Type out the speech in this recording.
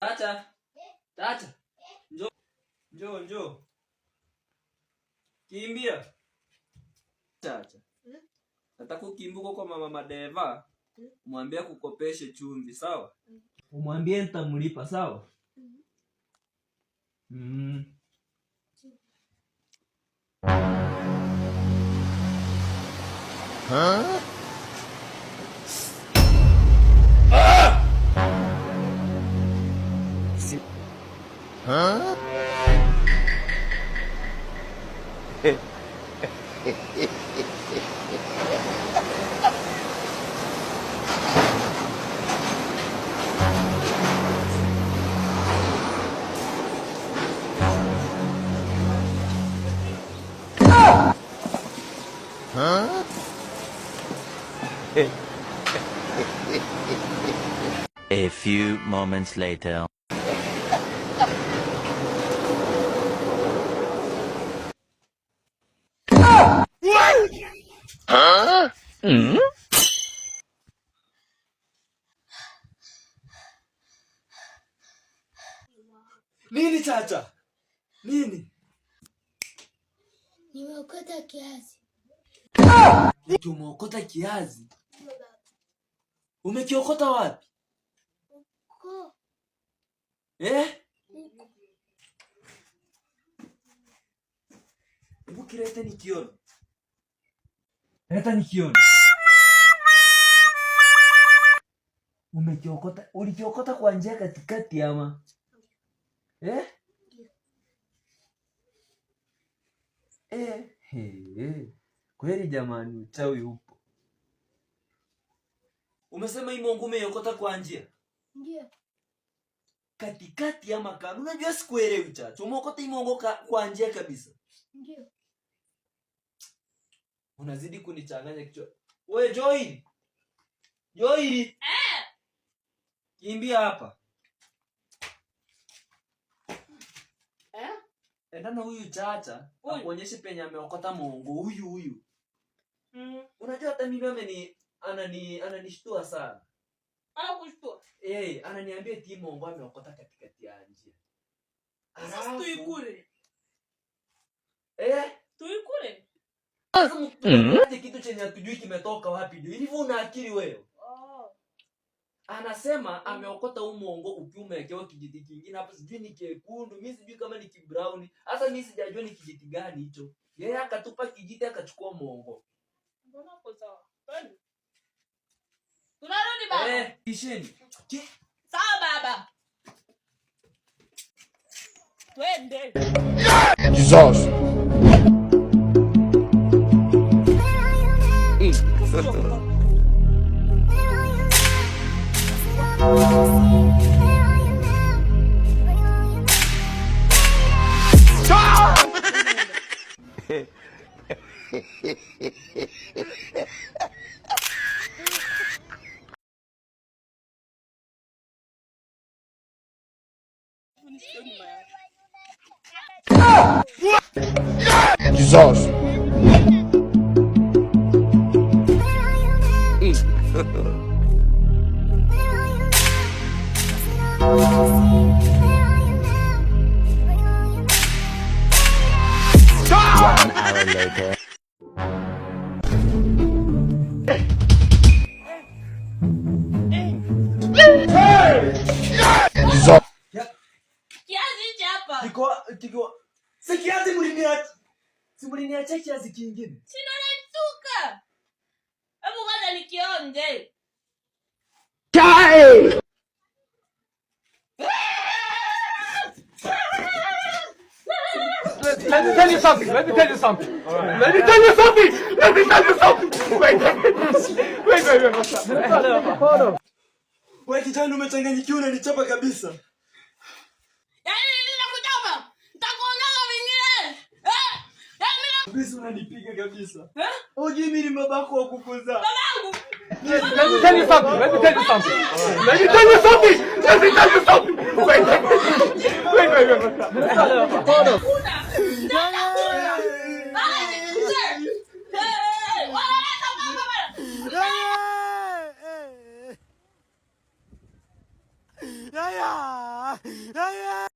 Chacha. Chacha. Njoo. Njoo. Kimbia. Chacha. Nataka ukimbuko kwa mama Madeva. Mwambie kukopeshe chumvi, sawa? Umwambie nitamlipa, sawa? Huh? Huh? Huh? A few moments later. Huh? Nini Chacha? Nini? Nimeokota kiazi. Umeokota kiazi? Umekiokota wapi? Uko. Hebu kileta nikione. Leta nikione. Ulikiokota kwa njia katikati ama? Kweli jamani, uchawi upo. Umesema hii mongo umeiokota kwa njia? Ndio. Katikati ama kando? Unajua sikuelewi Chacha. Umeokota hii mongo kwa njia kabisa? Ndio. Unazidi kunichanganya kichwa. Wewe Joy. Joy. Kimbia hapa. Enda na huyu Chacha, akuonyeshe penye ameokota mongo huyu. Unajua hata mimi ananishtua sana. Anakushtua? Ananiambia eti mongo ameokota katikati ya njia. Sasa tuikule. Tuikule. Hata kitu chenye hatujui kimetoka wapi ndio. Hivi una akili wewe? Anasema ameokota mongo ukiwa umewekewa kijiti kingine hapo, sijui ni kekundu, mimi sijui kama ni kibrown. Hata mimi sijajua ni kijiti gani hicho. Yeye akatupa kijiti akachukua mongo. Mbona uko sawa? Twende. Tunarudi baba. Kisheni. Sawa baba. Twende. Jesus. Jesus. One hour later. Jesus. Kiazi hapa. Tiko. Si kiazi mliniacha. Si mliniacha kiazi kingine. Sina nituka. Hebu kwanza nikionje. Chai. Let me tell you something. Wait. What's up? Hold on. Wewe kijana umechanganyikiwa unanichapa kabisa. Yaani ninakuchapa. Nitakuondoa vingine. Kabisa unanipiga kabisa. Oje mimi ni babako wa kukuza. Babangu. Let me tell you something. Wait. Hold on. Sir. Ah!